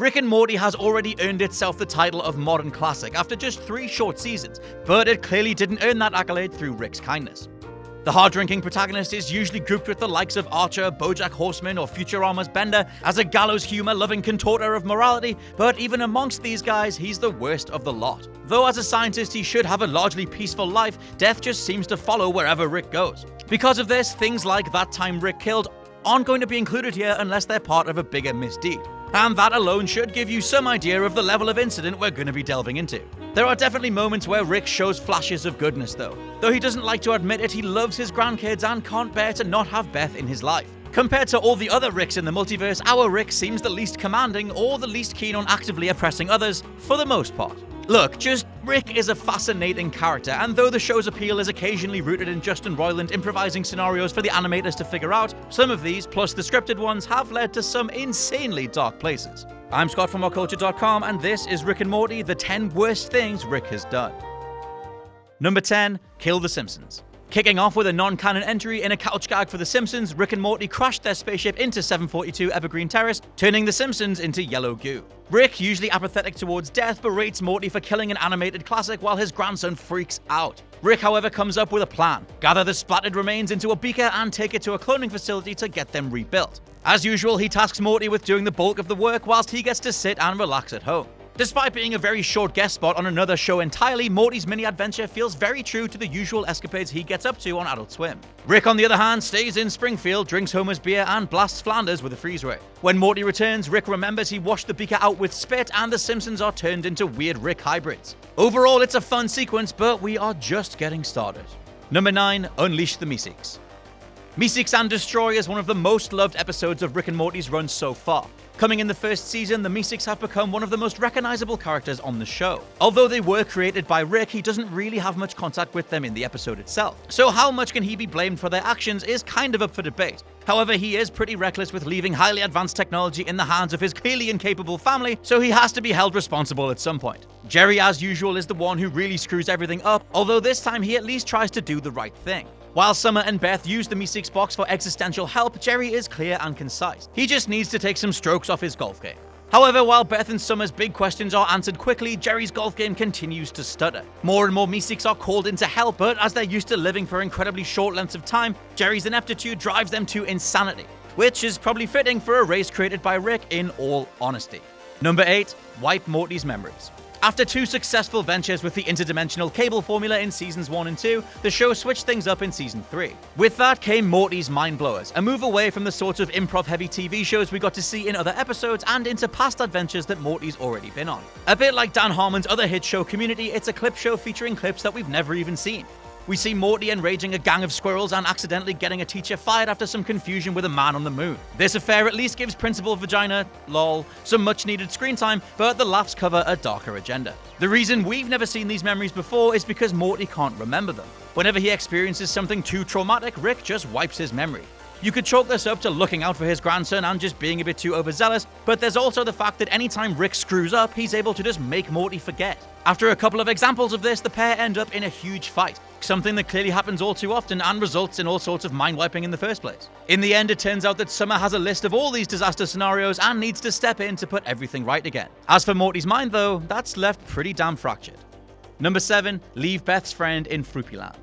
Rick and Morty has already earned itself the title of modern classic after just 3 short seasons, but it clearly didn't earn that accolade through Rick's kindness. The hard-drinking protagonist is usually grouped with the likes of Archer, BoJack Horseman, or Futurama's Bender as a gallows humor-loving contorter of morality, but even amongst these guys, he's the worst of the lot. Though as a scientist he should have a largely peaceful life, death just seems to follow wherever Rick goes. Because of this, things like That Time Rick Killed aren't going to be included here unless they're part of a bigger misdeed. And that alone should give you some idea of the level of incident we're going to be delving into. There are definitely moments where Rick shows flashes of goodness though. Though he doesn't like to admit it, he loves his grandkids and can't bear to not have Beth in his life. Compared to all the other Ricks in the multiverse, our Rick seems the least commanding or the least keen on actively oppressing others, for the most part. Look, Rick is a fascinating character, and though the show's appeal is occasionally rooted in Justin Roiland improvising scenarios for the animators to figure out, some of these, plus the scripted ones, have led to some insanely dark places. I'm Scott from WhatCulture.com, and this is Rick and Morty, the 10 worst things Rick has done. Number 10, kill the Simpsons. Kicking off with a non-canon entry in a couch gag for The Simpsons, Rick and Morty crashed their spaceship into 742 Evergreen Terrace, turning The Simpsons into yellow goo. Rick, usually apathetic towards death, berates Morty for killing an animated classic while his grandson freaks out. Rick, however, comes up with a plan: gather the splattered remains into a beaker and take it to a cloning facility to get them rebuilt. As usual, he tasks Morty with doing the bulk of the work whilst he gets to sit and relax at home. Despite being a very short guest spot on another show entirely, Morty's mini-adventure feels very true to the usual escapades he gets up to on Adult Swim. Rick, on the other hand, stays in Springfield, drinks Homer's beer, and blasts Flanders with a freeze ray. When Morty returns, Rick remembers he washed the beaker out with spit, and the Simpsons are turned into weird Rick hybrids. Overall, it's a fun sequence, but we are just getting started. Number 9, unleash the meeseeks. Meeseeks and Destroy is one of the most loved episodes of Rick and Morty's run so far. Coming in the first season, the meeseeks have become one of the most recognizable characters on the show. Although they were created by Rick, he doesn't really have much contact with them in the episode itself. So how much can he be blamed for their actions is kind of up for debate. However, he is pretty reckless with leaving highly advanced technology in the hands of his clearly incapable family, so he has to be held responsible at some point. Jerry, as usual, is the one who really screws everything up, although this time he at least tries to do the right thing. While Summer and Beth use the meeseeks box for existential help, Jerry is clear and concise. He just needs to take some strokes off his golf game. However, while Beth and Summer's big questions are answered quickly, Jerry's golf game continues to stutter. More and more meeseeks are called in to help, but as they're used to living for incredibly short lengths of time, Jerry's ineptitude drives them to insanity, which is probably fitting for a race created by Rick, in all honesty. Number 8, wipe Morty's memories. After 2 successful ventures with the interdimensional cable formula in seasons 1 and 2, the show switched things up in season 3. With that came Morty's Mind Blowers, a move away from the sorts of improv-heavy TV shows we got to see in other episodes and into past adventures that Morty's already been on. A bit like Dan Harmon's other hit show Community, it's a clip show featuring clips that we've never even seen. We see Morty enraging a gang of squirrels and accidentally getting a teacher fired after some confusion with a man on the moon. This affair at least gives Principal Vagina, lol, some much needed screen time, but the laughs cover a darker agenda. The reason we've never seen these memories before is because Morty can't remember them. Whenever he experiences something too traumatic, Rick just wipes his memory. You could chalk this up to looking out for his grandson and just being a bit too overzealous, but there's also the fact that anytime Rick screws up, he's able to just make Morty forget. After a couple of examples of this, the pair end up in a huge fight, something that clearly happens all too often and results in all sorts of mind-wiping in the first place. In the end, it turns out that Summer has a list of all these disaster scenarios and needs to step in to put everything right again. As for Morty's mind though, that's left pretty damn fractured. Number 7, leave Beth's friend in Fruipyland.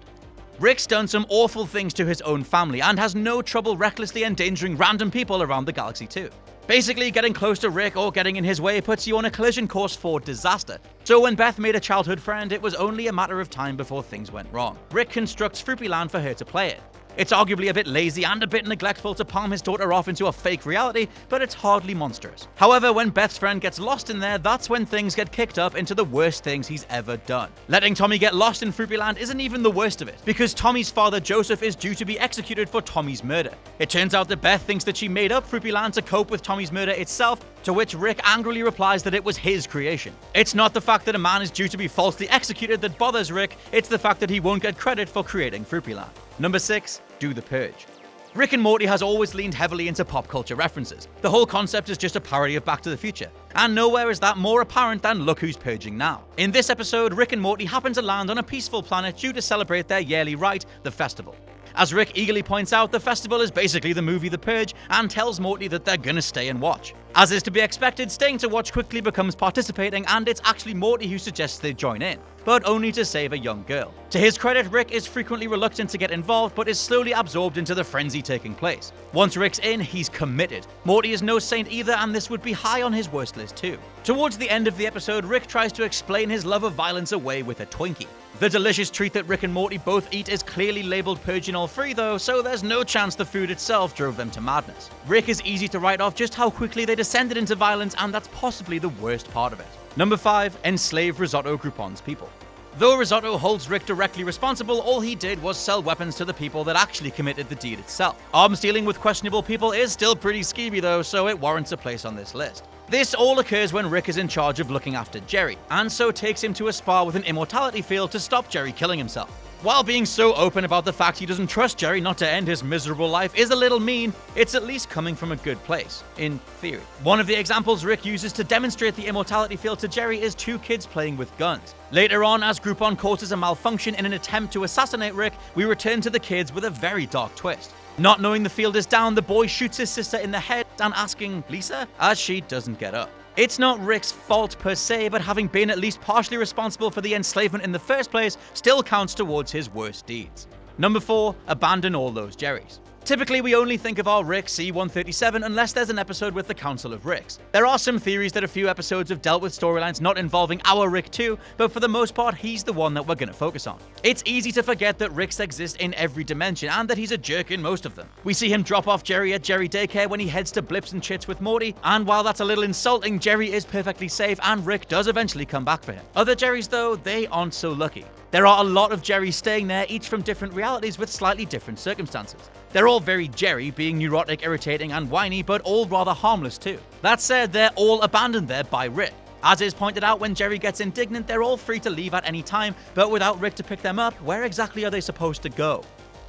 Rick's done some awful things to his own family and has no trouble recklessly endangering random people around the galaxy too. Basically, getting close to Rick or getting in his way puts you on a collision course for disaster. So when Beth made a childhood friend, it was only a matter of time before things went wrong. Rick constructs Fruipyland for her to play it. It's arguably a bit lazy and a bit neglectful to palm his daughter off into a fake reality, but it's hardly monstrous. However, when Beth's friend gets lost in there, that's when things get kicked up into the worst things he's ever done. Letting Tommy get lost in Fruipyland isn't even the worst of it, because Tommy's father Joseph is due to be executed for Tommy's murder. It turns out that Beth thinks that she made up Fruipyland to cope with Tommy's murder itself, to which Rick angrily replies that it was his creation. It's not the fact that a man is due to be falsely executed that bothers Rick, it's the fact that he won't get credit for creating Fruipyland. Number 6, do the purge. Rick and Morty has always leaned heavily into pop culture references. The whole concept is just a parody of Back to the Future, and nowhere is that more apparent than Look Who's Purging Now. In this episode, Rick and Morty happen to land on a peaceful planet due to celebrate their yearly rite, the festival. As Rick eagerly points out, the festival is basically the movie The Purge and tells Morty that they're gonna stay and watch. As is to be expected, staying to watch quickly becomes participating, and it's actually Morty who suggests they join in, but only to save a young girl. To his credit, Rick is frequently reluctant to get involved, but is slowly absorbed into the frenzy taking place. Once Rick's in, he's committed. Morty is no saint either, and this would be high on his worst list too. Towards the end of the episode, Rick tries to explain his love of violence away with a Twinkie. The delicious treat that Rick and Morty both eat is clearly labeled purginol free though, so there's no chance the food itself drove them to madness. Rick is easy to write off just how quickly they descended into violence, and that's possibly the worst part of it. Number 5. Enslave Risotto Groupon's people. Though Risotto holds Rick directly responsible, all he did was sell weapons to the people that actually committed the deed itself. Arms dealing with questionable people is still pretty skeevy though, so it warrants a place on this list. This all occurs when Rick is in charge of looking after Jerry, and so takes him to a spa with an immortality field to stop Jerry killing himself. While being so open about the fact he doesn't trust Jerry not to end his miserable life is a little mean, it's at least coming from a good place, in theory. One of the examples Rick uses to demonstrate the immortality field to Jerry is 2 kids playing with guns. Later on, as Groupon causes a malfunction in an attempt to assassinate Rick, we return to the kids with a very dark twist. Not knowing the field is down, the boy shoots his sister in the head and asking, "Lisa?" as she doesn't get up. It's not Rick's fault per se, but having been at least partially responsible for the enslavement in the first place still counts towards his worst deeds. Number 4. Abandon all those Jerrys. Typically, we only think of our Rick C-137 unless there's an episode with the Council of Ricks. There are some theories that a few episodes have dealt with storylines not involving our Rick too, but for the most part, he's the one that we're gonna focus on. It's easy to forget that Ricks exist in every dimension and that he's a jerk in most of them. We see him drop off Jerry at Jerry Daycare when he heads to Blips and Chits with Morty, and while that's a little insulting, Jerry is perfectly safe and Rick does eventually come back for him. Other Jerrys though, they aren't so lucky. There are a lot of Jerrys staying there, each from different realities with slightly different circumstances. They're all very Jerry, being neurotic, irritating, and whiny, but all rather harmless too. That said, they're all abandoned there by Rick. As is pointed out, when Jerry gets indignant, they're all free to leave at any time, but without Rick to pick them up, where exactly are they supposed to go?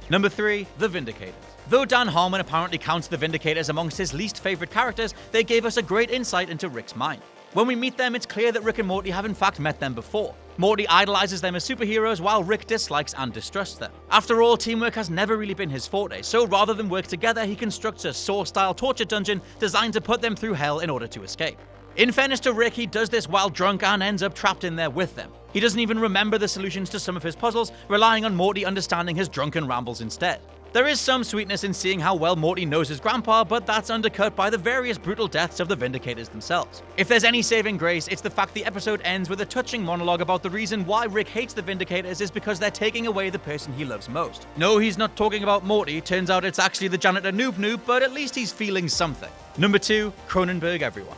Number 3. The Vindicators. Though Dan Harmon apparently counts the Vindicators amongst his least favorite characters, they gave us a great insight into Rick's mind. When we meet them, it's clear that Rick and Morty have in fact met them before. Morty idolizes them as superheroes while Rick dislikes and distrusts them. After all, teamwork has never really been his forte, so rather than work together, he constructs a Saw-style torture dungeon designed to put them through hell in order to escape. In fairness to Rick, he does this while drunk and ends up trapped in there with them. He doesn't even remember the solutions to some of his puzzles, relying on Morty understanding his drunken rambles instead. There is some sweetness in seeing how well Morty knows his grandpa, but that's undercut by the various brutal deaths of the Vindicators themselves. If there's any saving grace, it's the fact the episode ends with a touching monologue about the reason why Rick hates the Vindicators is because they're taking away the person he loves most. No, he's not talking about Morty, turns out it's actually the janitor Noob, but at least he's feeling something. Number 2, Cronenberg everyone.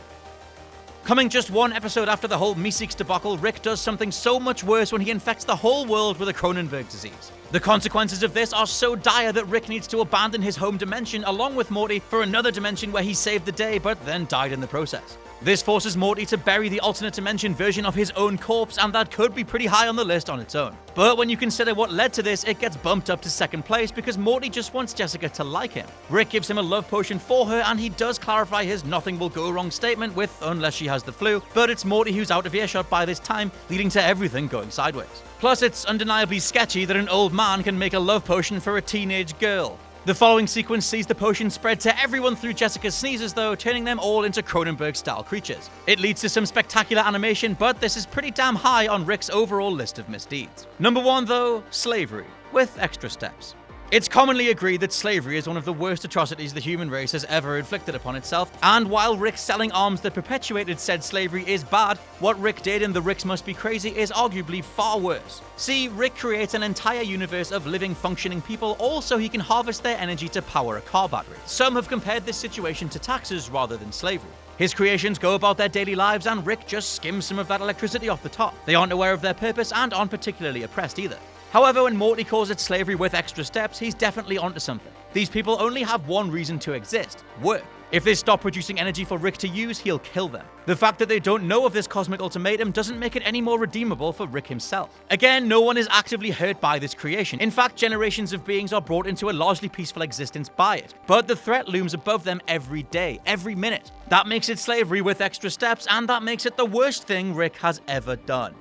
Coming just one episode after the whole meeseeks debacle, Rick does something so much worse when he infects the whole world with a Cronenberg disease. The consequences of this are so dire that Rick needs to abandon his home dimension along with Morty for another dimension where he saved the day but then died in the process. This forces Morty to bury the alternate dimension version of his own corpse, and that could be pretty high on the list on its own. But when you consider what led to this, it gets bumped up to second place because Morty just wants Jessica to like him. Rick gives him a love potion for her, and he does clarify his nothing will go wrong statement with unless she has the flu, but it's Morty who's out of earshot by this time, leading to everything going sideways. Plus, it's undeniably sketchy that an old man can make a love potion for a teenage girl. The following sequence sees the potion spread to everyone through Jessica's sneezes though, turning them all into Cronenberg-style creatures. It leads to some spectacular animation, but this is pretty damn high on Rick's overall list of misdeeds. Number 1 though, slavery, with extra steps. It's commonly agreed that slavery is one of the worst atrocities the human race has ever inflicted upon itself, and while Rick selling arms that perpetuated said slavery is bad, what Rick did in The Ricks Must Be Crazy is arguably far worse. See, Rick creates an entire universe of living, functioning people all so he can harvest their energy to power a car battery. Some have compared this situation to taxes rather than slavery. His creations go about their daily lives and Rick just skims some of that electricity off the top. They aren't aware of their purpose and aren't particularly oppressed either. However, when Morty calls it slavery with extra steps, he's definitely onto something. These people only have one reason to exist: work. If they stop producing energy for Rick to use, he'll kill them. The fact that they don't know of this cosmic ultimatum doesn't make it any more redeemable for Rick himself. Again, no one is actively hurt by this creation. In fact, generations of beings are brought into a largely peaceful existence by it. But the threat looms above them every day, every minute. That makes it slavery with extra steps, and that makes it the worst thing Rick has ever done.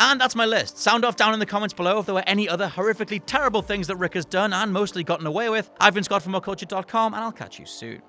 And that's my list. Sound off down in the comments below if there were any other horrifically terrible things that Rick has done and mostly gotten away with. I've been Scott from WhatCulture.com, and I'll catch you soon.